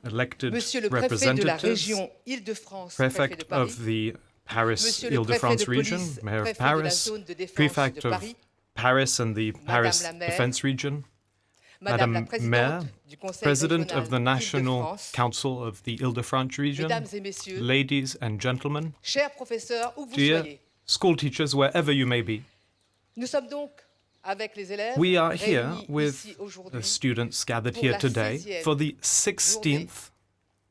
elected Monsieur le préfet de la representatives, région Île-de-France, préfet prefect de Paris, of the Paris Monsieur le Île-de-France préfet de region, police, Mayor of préfet de la Paris, zone de défense prefect de of Paris, Paris and the Paris la maire, Defense Region, Madame la Madame présidente Mayor, du Conseil President régional of the National d'Île-de-France, Council of the Île-de-France region, Mesdames et Messieurs, ladies and gentlemen, chers professeurs, où vous dear soyez. school teachers, wherever you may be. Nous sommes donc avec les élèves We are here réunis with ici the aujourd'hui students gathered pour here la today 16e for the 16th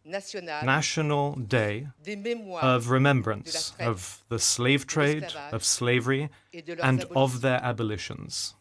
nationale National Day des mémoires of remembrance de la traite, of the slave trade, l'esclavage of slavery, et de leurs and abolitions. of their abolitions.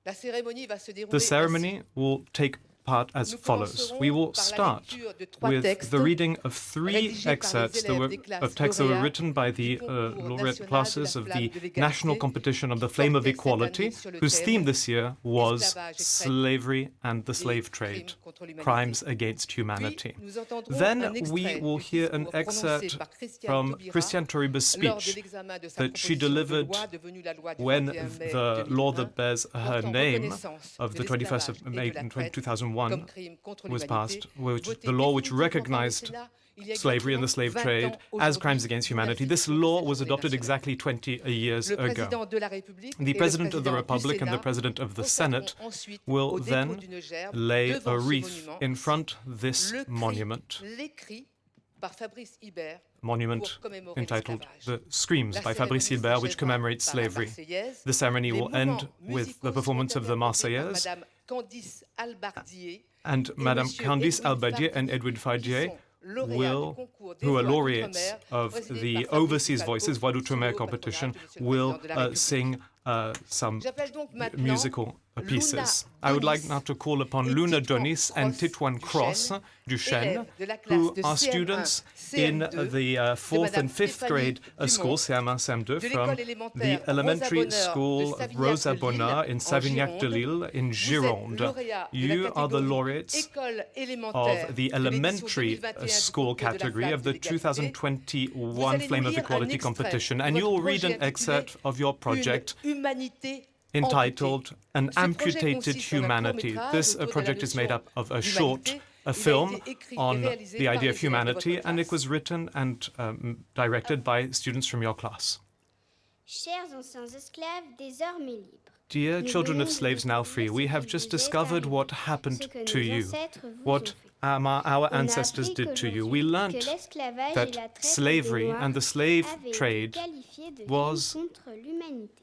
La cérémonie va se dérouler The ceremony ainsi. will take part as Nous follows. commencerons We will par la start lecture de trois with textes the reading of three rédigés par les excerpts élèves des classes of texts that were lauréats written by du the concours laureate national classes de la of flamme the de l'égalité National Competition of the qui Flame of portait cette Equality, année sur le whose thème theme this year was Esclavage et traite slavery and the slave et trade, crimes contre l'humanité. crimes against humanity. Puis, nous entendrons Then un extrait we will du hear an discours prononcé excerpt par Christiane from Taubira Christiane Taubira's lors de speech l'examen de sa that she proposition de delivered loi devenue la loi du when 21 mai the law 2001 that bears her portant name reconnaissance of de the 21st of l'esclavage May et de la in traite 2001 comme crime contre was l'humanité, passed, votée the law which définitivement par le recognized Sénat il y a slavery and the slave exactement 20 trade ans as aujourd'hui. crimes against humanity. This Merci law pour was cette adopted journée exactly 20 years Le ago. président de la République The et le President of the président du Republic and the Sénat President of the procéderont Senate ensuite will au dépôt then d'une gerbe lay devant a ce wreath monument. in front of this Le cri- monument, l'écrit par Fabrice Hibert monument pour commémorer entitled l'esclavage. The Screams La by Fabrice cérémonie Hilbert, which s'achèvera commemorates par la slavery. Marseillaise. The ceremony Les will end mouvements with the musicaux performance of the spontanés portés par Marseillaise, Madame Candice Albardier and Madame Monsieur Candice Edwin Albadier and Fardier, Edward qui Fardier sont lauréats will, du concours des who are voix laureates d'outre-mer, of présidé the par Fabrice Overseas Falco, Voices Voix d'Outre-mer sous le competition, patronage de Monsieur le will Président de la République. sing some J'appelle donc maintenant musical pieces. Luna I would like Donis now to call upon et Luna Titouan Donis and Cross Titouan Cross Duchesne, élèves de la classe who de are CM1, students in CM2, the 4th Madame and 5th grade Stéphanie school, Dumont, CM1, CM2, de from l'école élémentaire the elementary Rosa Bonheur school de Rosa Savignac-de-Lille, Bonheur in en Savignac-de-Lille in Vous êtes Gironde. lauréat de You la are the catégorie laureates école élémentaire of the de l'édition elementary 2021 du school concours de la category flamme of de the l'égalité. 2021 allez Flame nous of lire un Equality extrait competition, de and you votre will read projet an excerpt of your project Une humanité entitled An Ce projet Amputated consiste en un Humanity. court-métrage This autour de la project is made notion up of a d'humanité. short, a Il a film été écrit et on réalisé the par idea les of élèves de humanity, votre and it classe. was written and directed by students from your class. Chers anciens esclaves, désormais libres. Dear children of slaves now free, we have just discovered what happened to you, what our ancestors did to you. We learnt that slavery and the slave trade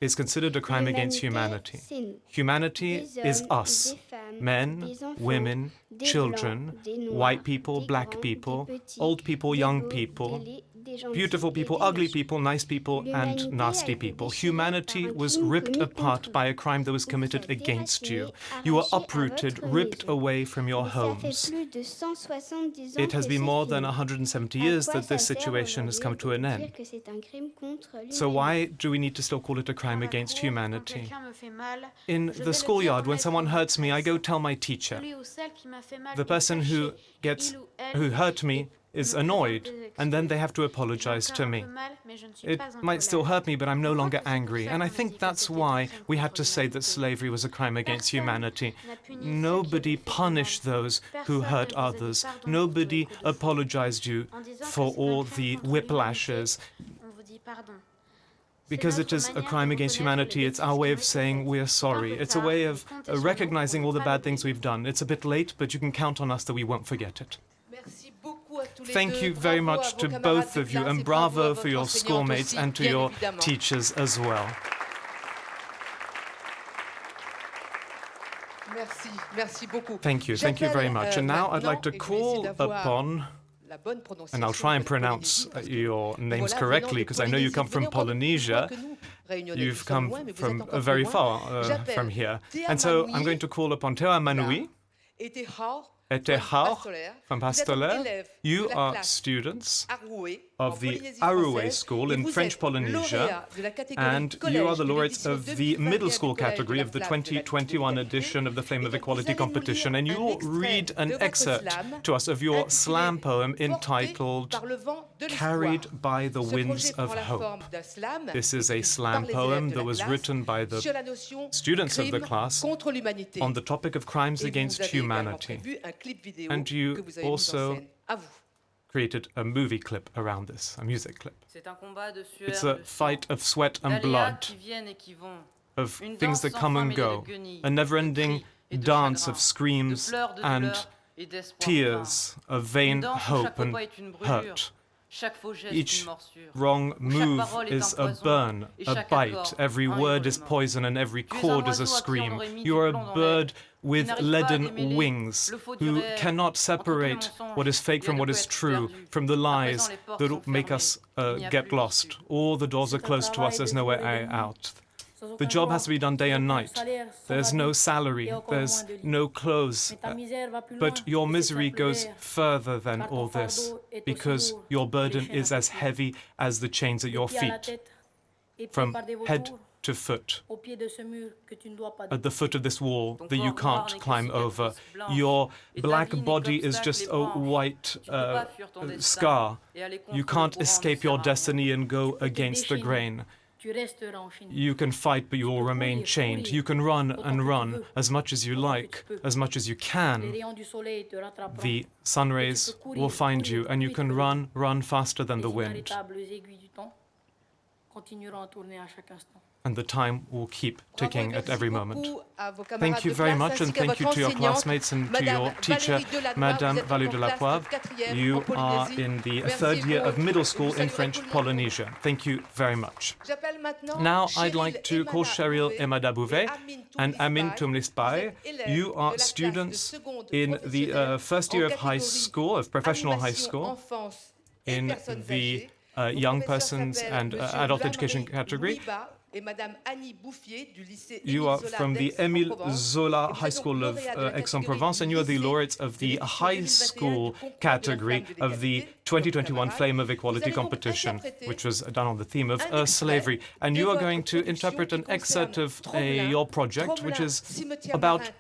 is considered a crime against humanity. Humanity is us, men, women, children, white people, black people, old people, young people, beautiful people, ugly people, nice people, and nasty people. Humanity was ripped apart by a crime that was committed against you. You were uprooted, ripped away from your homes. It has been more than 170 years that this situation has come to an end. So why do we need to still call it a crime against humanity? In the schoolyard, when someone hurts me, I go tell my teacher. The person who hurt me is annoyed, and then they have to apologize to me. It might still hurt me, but I'm no longer angry. And I think that's why we had to say that slavery was a crime against humanity. Nobody punished those who hurt others. Nobody apologized you for all the whiplashes. Because it is a crime against humanity, it's our way of saying we're sorry. It's a way of recognizing all the bad things we've done. It's a bit late, but you can count on us that we won't forget it. Thank you very much to both of you, and bravo for your schoolmates and to your teachers as well. Thank you very much. And now I'd like to call upon, and I'll try and pronounce your names correctly, because I know you come from Polynesia. You've come from very far from here. And so I'm going to call upon Teo Manui, Etehar from Pastoler. You are students of the Arouet School in French Polynesia, and you are the laureates of the middle school category of the 2021 edition of the Flame of Equality competition, and you will read an excerpt to us of your slam poem entitled Carried by the Winds of Hope. This is a slam poem that was written by the students of the class on the topic of crimes against humanity. clip vidéo And you que vous avez mis en also scène. À vous. created a movie clip around this, a music clip. C'est un combat de sueur, It's a de sang, fight of sweat and d'aléas blood, qui viennent et qui vont, of une things danse that sans come fin and mêlée de go, guenilles, a never-ending de cris et de dance chagrin, of screams de pleurs, de and douleur et d'espoir tears, of vain. vain Une danse où hope chaque and pas est une brûlure, hurt. chaque faux geste Each une morsure. wrong Où chaque move parole est is un a poison, burn, et a chaque bite. accord Every un word is révolement. poison and every Tu es un chord is a oiseau à qui on scream. aurait mis du You are a plomb dans bird l'aile, with qui n'arrive pas à leaden démêler wings le faux du who réel, cannot entre tous les separate mensonges, what is fake il y a from de what quoi is être true, perdu. from the À lies présent, les portes that sont make fermées. us Il n'y a get plus lost. d'issue. All the doors are closed to us, there's no way out. The job has to be done day and night. There's no salary, there's no clothes. But your misery goes further than all this, because your burden is as heavy as the chains at your feet, from head to foot, at the foot of this wall that you can't climb over. Your black body is just a white scar. You can't escape your destiny and go against the grain. You can fight, but you will remain chained. You can run and run as much as you like, as much as you can. The sun rays will find you, and you can run faster than the wind. And the time will keep ticking at every moment. Thank you very much, and thank you to your classmates and to your teacher, Madame Valérie de la Poivre. You are in the third year of middle school in French Polynesia. Thank you very much. Now I'd like to call Cheryl Emada Bouvet and Amin Tumlispai. You are students in the first year of high school, of professional high school, in the young persons and adult education category. You are from the Émile Zola High School of Aix-en-Provence, and you are the laureates of the high school category of the 2021 Flame of Equality competition, which was done on the theme of slavery. And you are going to interpret an excerpt of your project, which is about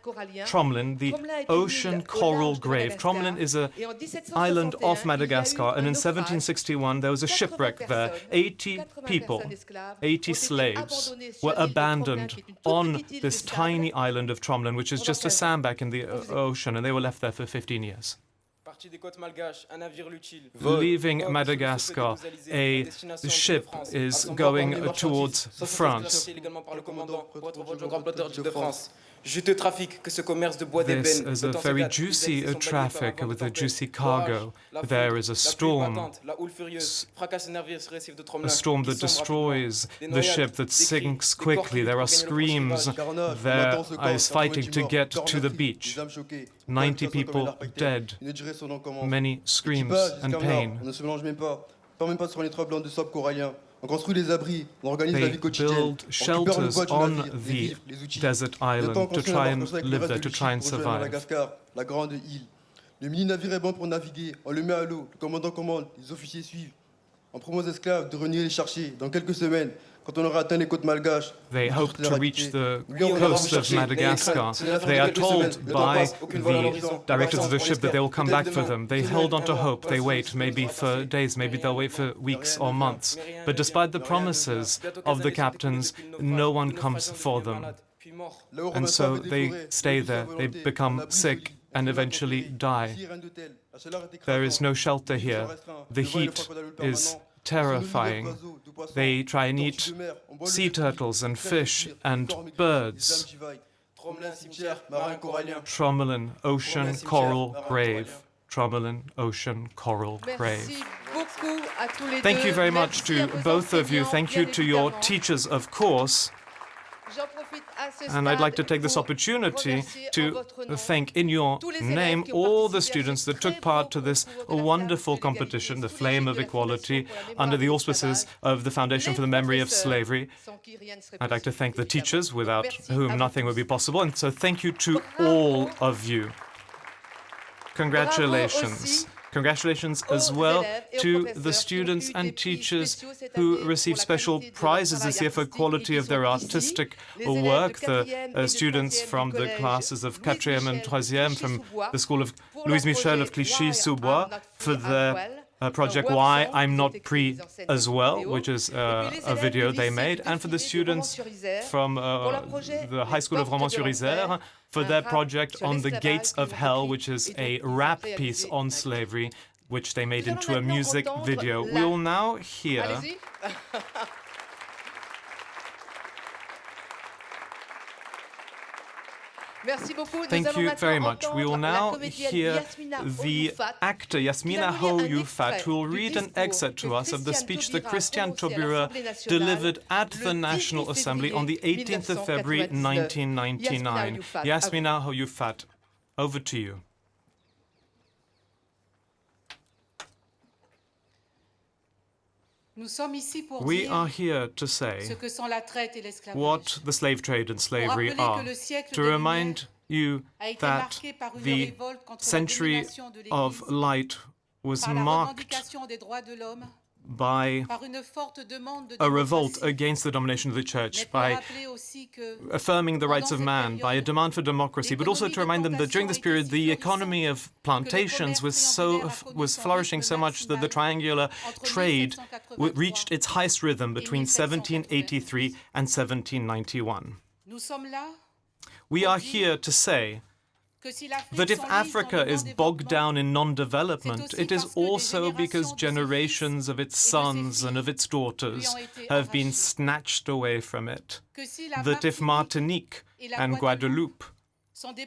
Tromlin, the ocean coral grave. Tromlin is an island off Madagascar, and in 1761 there was a shipwreck there. 80 people, 80 slaves, were abandoned on this tiny island of Tromlin, which is just a sandbank in the ocean, and they were left there for 15 years. Leaving Madagascar, a ship is going towards France. This is a very juicy traffic with a juicy cargo. There is a storm that destroys the ship, that sinks quickly. There are screams. There is fighting to get to the beach. 90 people dead. Many screams and pain. They build shelters on the desert island to try and live there, to try and survive. Le mini-navire est bon pour naviguer, on le met à l'eau, le commandant commande, les officiers suivent. On promet aux esclaves de revenir les chercher dans quelques semaines, quand on aura atteint les côtes malgaches. They hope to reach the coast of Madagascar. They are told by the directors of the ship that they will come back for them. They hold on to hope. They wait, maybe for days, maybe they'll wait for weeks or months. But despite the promises of the captains, no one comes for them. And so they stay there. They become sick and eventually die. There is no shelter here. The heat is terrifying. They try and eat sea turtles and fish and birds. Trommelin, ocean coral grave. Trommelin, ocean coral grave. Thank you very much to both of you. Thank you to your teachers, of course. And I'd like to take this opportunity to thank in your name all the students that took part to this wonderful competition, the Flame of Equality, under the auspices of the Foundation for the Memory of Slavery. I'd like to thank the teachers, without whom nothing would be possible. And so thank you to all of you. Congratulations. Congratulations as well to the students and teachers who received special prizes this year for quality of their artistic work. The students from the classes of 4e and 3e from the school of Louise Michel of Clichy-sous-Bois for their Project Why I'm Not Pre as well, which is a video they made, and for the students from the High School of Romans-sur-Isère for their project on the Gates of Hell, which is a rap piece on slavery, which they made into a music video. We will now hear Thank you very much. We will now hear the actor Yasmina Ho-Youfat, who will read an excerpt to us of the speech that Christian Taubira delivered at the National Assembly on the 18th of February 1999. Yasmina Ho-Youfat, over to you. We are here to say what the slave trade and slavery are, to remind you that the century of light was marked by a revolt against the domination of the church, by affirming the rights of man, by a demand for democracy, but also to remind them that during this period the economy of plantations was flourishing so much that the triangular trade reached its highest rhythm between 1783 and 1791. We are here to say that if Africa is bogged down in non-development, it is also because generations of its sons and of its daughters have been snatched away from it. That if Martinique and Guadeloupe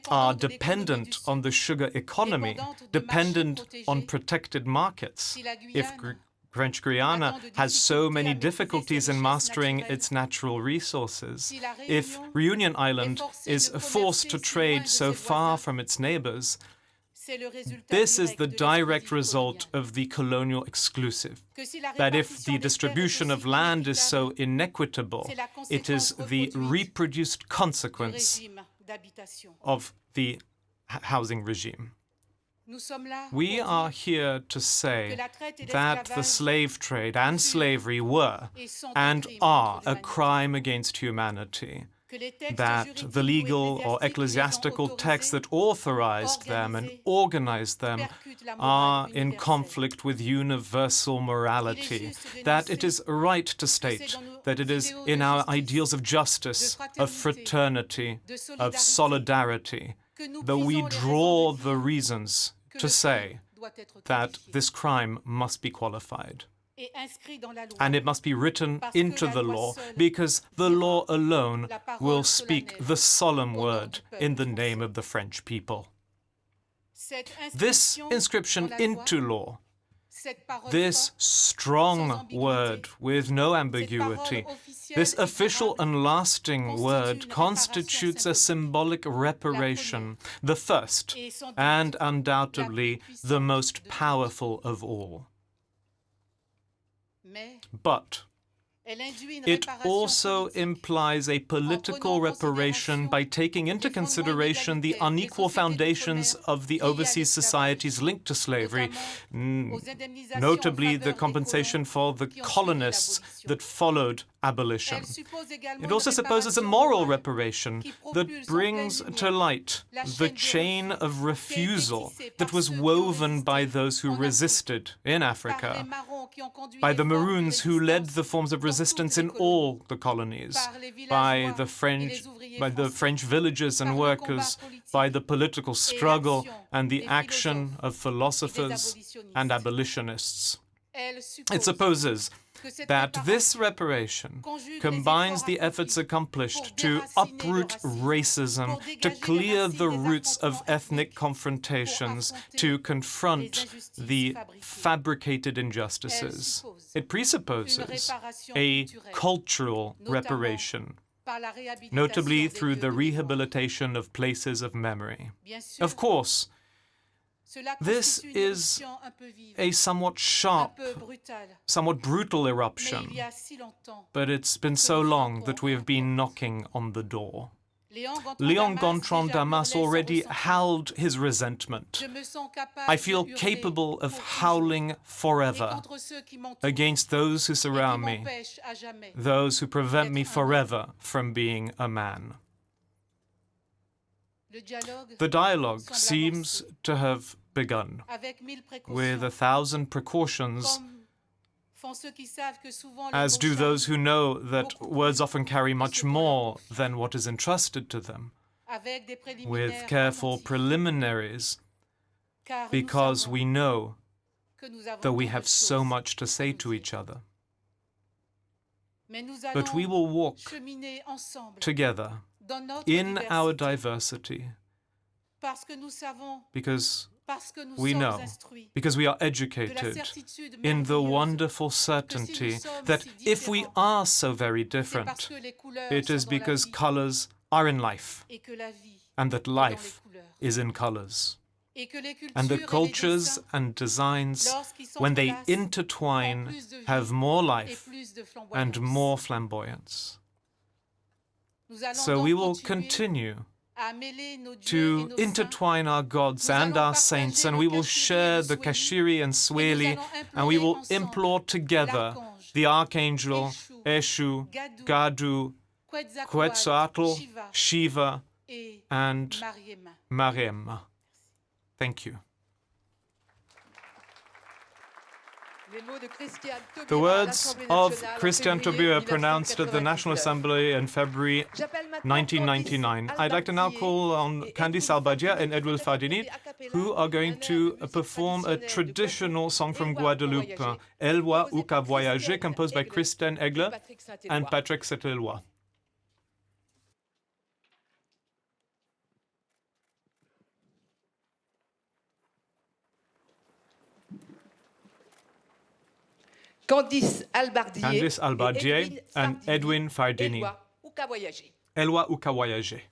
are dependent on the sugar economy, dependent on protected markets, if French Guiana has so many difficulties in mastering its natural resources, if Reunion Island is forced to trade so far from its neighbors, this is the direct result of the colonial exclusive. That if the distribution of land is so inequitable, it is the reproduced consequence of the housing regime. We are here to say that the slave trade and slavery were and are a crime against humanity, that the legal or ecclesiastical texts that authorized them and organized them are in conflict with universal morality, that it is right to state that it is in our ideals of justice, of fraternity, of solidarity, that we draw the reasons to say that this crime must be qualified. And it must be written into the law, because the law alone will speak the solemn word in the name of the French people. This inscription into law, this strong word with no ambiguity, this official and lasting word constitutes a symbolic reparation, the first and undoubtedly the most powerful of all. But it also implies a political reparation by taking into consideration the unequal foundations of the overseas societies linked to slavery, notably the compensation for the colonists that followed abolition. It also supposes a moral reparation that brings to light the chain of refusal that was woven by those who resisted in Africa, by the Maroons who led the forms of resistance in all the colonies, by the French villagers and workers, by the political struggle and the action of philosophers and abolitionists. It supposes that this reparation combines the efforts accomplished to uproot racism, to clear the roots of ethnic confrontations, to confront the fabricated injustices. It presupposes a cultural reparation, notably through the rehabilitation of places of memory. Of course, this is a somewhat sharp, somewhat brutal eruption, but it's been so long that we have been knocking on the door. Léon Gontran Damas already howled his resentment. I feel capable of howling forever against those who surround me, those who prevent me forever from being a man. The dialogue seems to have begun avec 1000 with précautions, 1,000 precautions, comme font ceux qui savent que souvent les as mots do those chargent, who know that words often carry much more than what is entrusted to them, avec des with préliminaires careful attentifs, preliminaries, car nous because savons we know que nous avons that we tant de have so choses much to à say nous to dire. each other. Mais nous But we allons will walk cheminer ensemble together dans notre in our diversité, diversity parce que nous savons, because parce que nous we sommes know, instruits because we are de la educated certitude in the merveilleuse wonderful certainty that if we are so very c'est parce different, que les couleurs it sont is dans la because vie colors are in life et que la vie and that est dans les life couleurs. is in colors. Et que les cultures And that et les cultures dessins, and designs, lorsqu'ils when they s'entrelacent, ont intertwine, plus de vie have more et life plus de and flamboyance. more flamboyance. Nous allons So donc we will continuer continue à mêler nos dieux et to nos saints. intertwine our gods Nous and allons our saints, partager and le we will Kashiri et share le the Swahili, Kashiri and et Swahili, nous allons and we implorer will ensemble implore together l'archange, the archangel, Eshu, Eshu, Gadou, Gadu, Quetzalcoatl, Quetzalcoatl, Shiva Shiva, et and Mariema. Mariam. Thank you. Les mots de Christian Taubira The à words l'Assemblée of nationale en Christian février Taubira pronounced at the National 1999. Assembly in February J'appelle maintenant 1999. I'd like to now call on Candice Albadia and Edwin Fardini, who are going to perform a traditional song from Guadeloupe, Eloi ou qu'a voyagé, composed by Christine Aigle and Patrick Saint-Éloi. Candice Albardier, Candice Albardier et and Edwin Fardini. Éloi ou qu'a voyagé. Eloi ou qu'a voyagé.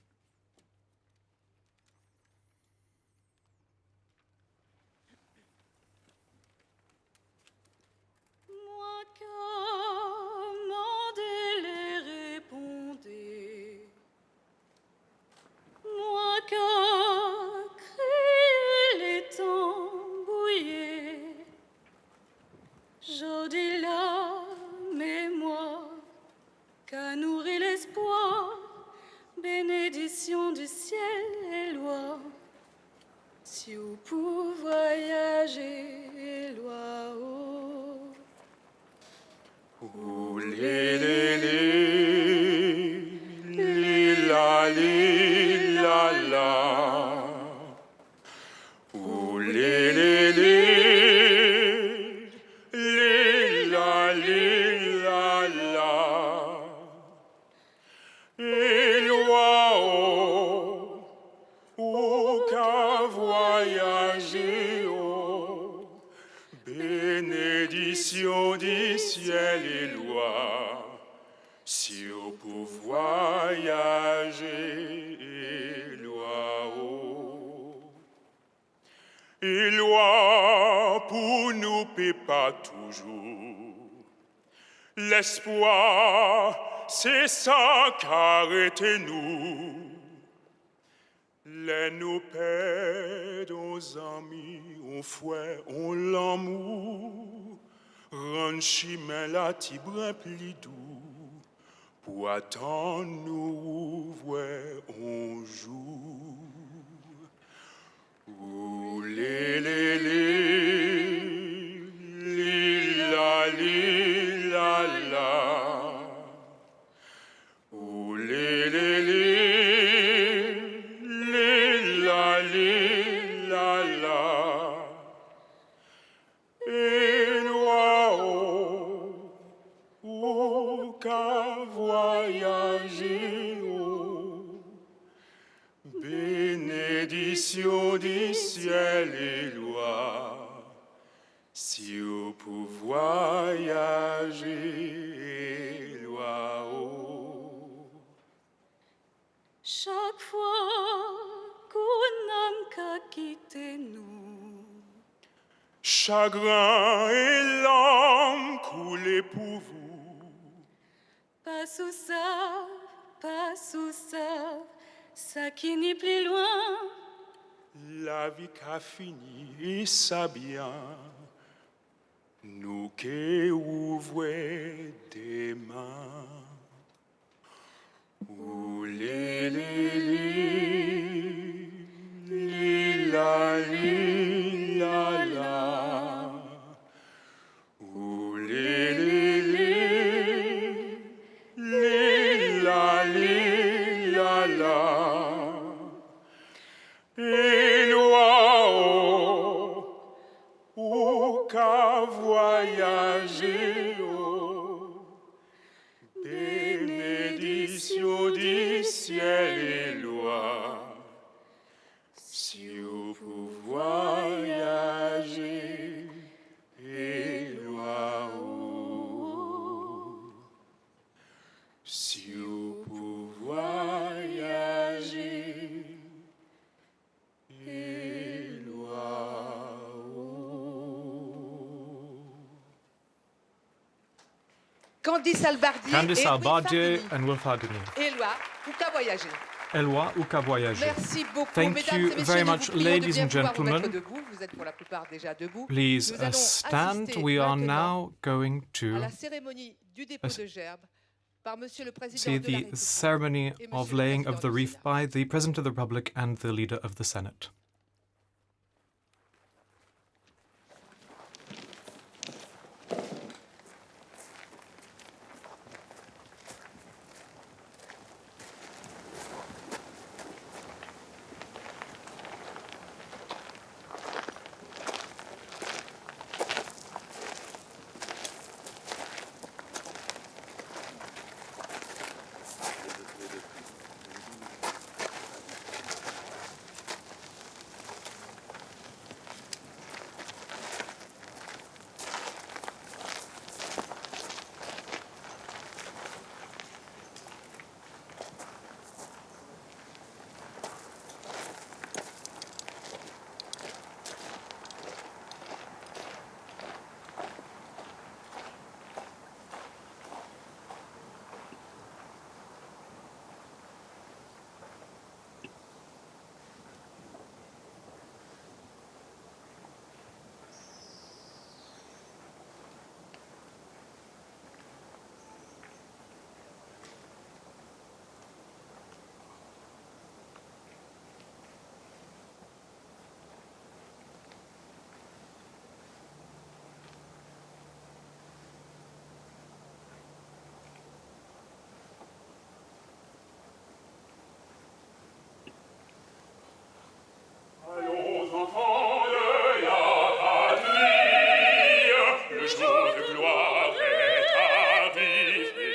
Moi commandez les répondez. Moi qu'a créé les tambouillés. J'ordis la mémoire, qu'a nourri l'espoir, bénédiction du ciel et loi. Si vous pouvez voyager, loi, oh. Ouh, li, la, la. Ouh, li, la, la. Éloi, oh, qu'a voyagé, oh. Bénédiction du ciel et loi, si on peut voyager, loi, oh. Et loi pour nous paie pas toujours. L'espoir, c'est ça qu'arrête nous. Les nous perdons nos amis, on fouet, on l'amour, rend chemin la tibre pli doux, pour attendre nous ouvrir un jour. Ouh, li, la, la. Ouh, li, la, la. Éloi, oh, qu'a voyagé, oh. Bénédiction du ciel et loi, si vous pouvez voyager, loi, oh. Chaque fois qu'on a qu'à quitter nous, Chagrin et larmes coulent pour vous. pas sous ça, ça qui n'est plus loin. La vie qu'a fini et ça bien, nous qui ouvrons des mains. Ouh, li, la, ou qu'à voyager, bénédiction du ciel et loi, si vous pouvez voyager, et loi, si vous pouvez voyager, et loi. Candice Albardier Candice et Albardier Louis and Wolf Hardenier. Fardini. Éloi, ou qu'à voyager. Eloi ou qu'à voyager. Merci beaucoup, Thank mesdames you et messieurs. very Nous much, vous prions de ladies bien and pouvoir vous mettre gentlemen. debout. Vous êtes pour la plupart déjà debout. Please Nous allons stand. assister We are maintenant now going à to la cérémonie du dépôt de gerbe par Monsieur le Président see de la the République ceremony et Monsieur of le laying Président of the du wreath Sénat. by the President of the Republic and the Leader of the Senate. Allons, enfants de la patrie, le jour de gloire est arrivé.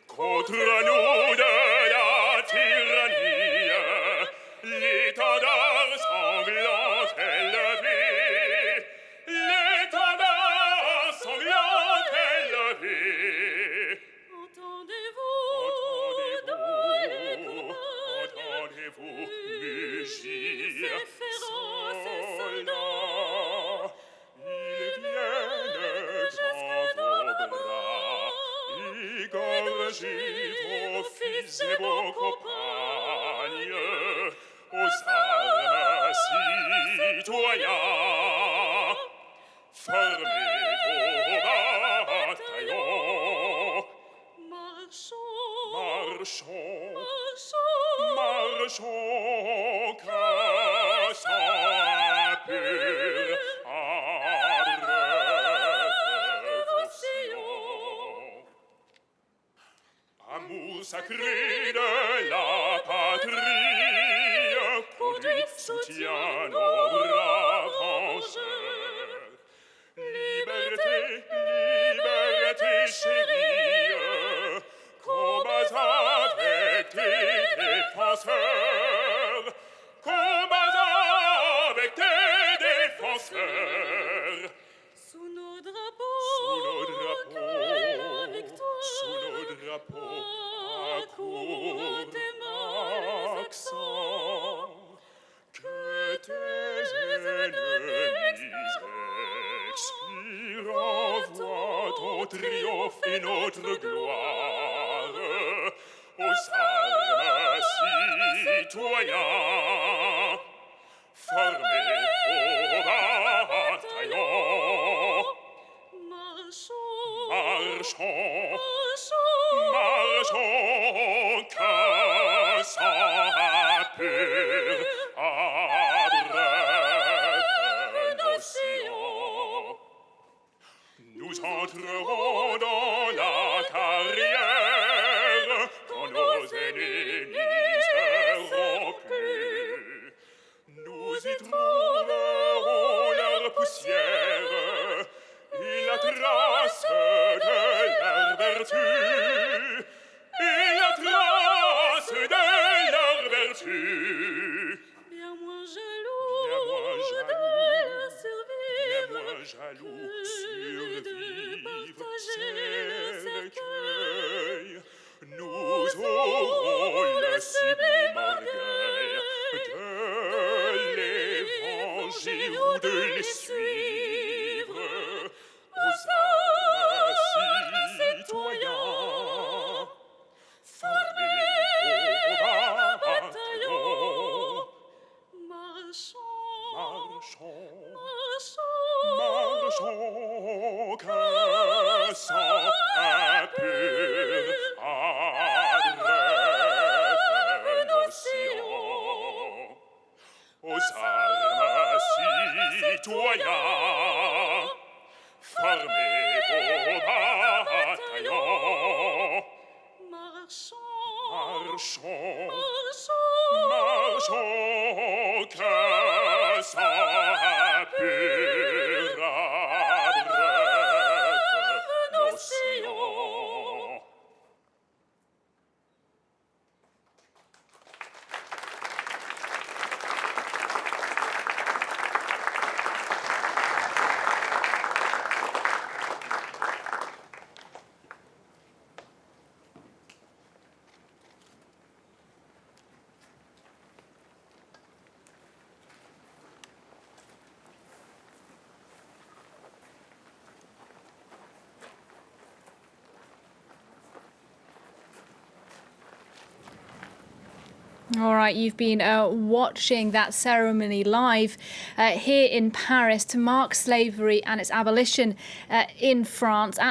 Contre nous de la tyrannie, l'étendard sanglant est levé. L'étendard sanglant est levé. Entendez-vous mugir, soldats, ils viennent dans vos bras, égorger vos fils et vos compagnes, aux armes citoyens, formez vos bataillons, marchons, cassant pur arbre vos sillons. Amour sacré de la patrie, conduite soutient nos braves vengeurs. Liberté, liberté chérie, combats avec tes défenseurs, combats avec tes défenseurs. Sous nos drapeaux, accours tes mains accents, que tes ennemis expirent, envoie ton triomphe et notre gloire aux armes citoyens. Formez vos bataillons, marchons, cassant pur arbre nos sillons. Nous entrerons dans la carrière quand nos ennemis seront plus. Nous y trouverons leur poussière vertu et la trace de leur vertu. Bien moins jaloux de la survivre que de partager le cercueil. Nous aurons le sublime orgueil de l'évangile ou de les suivre aux armes citoyens. Formez vos bataillons. Marchons, Marchons, que sans impur adrève nos sillons. Aux armes citoyens, formez vos bataillons. Marchons, que sans impur adrève nos sillons. All right, you've been watching that ceremony live here in Paris to mark slavery and its abolition in France.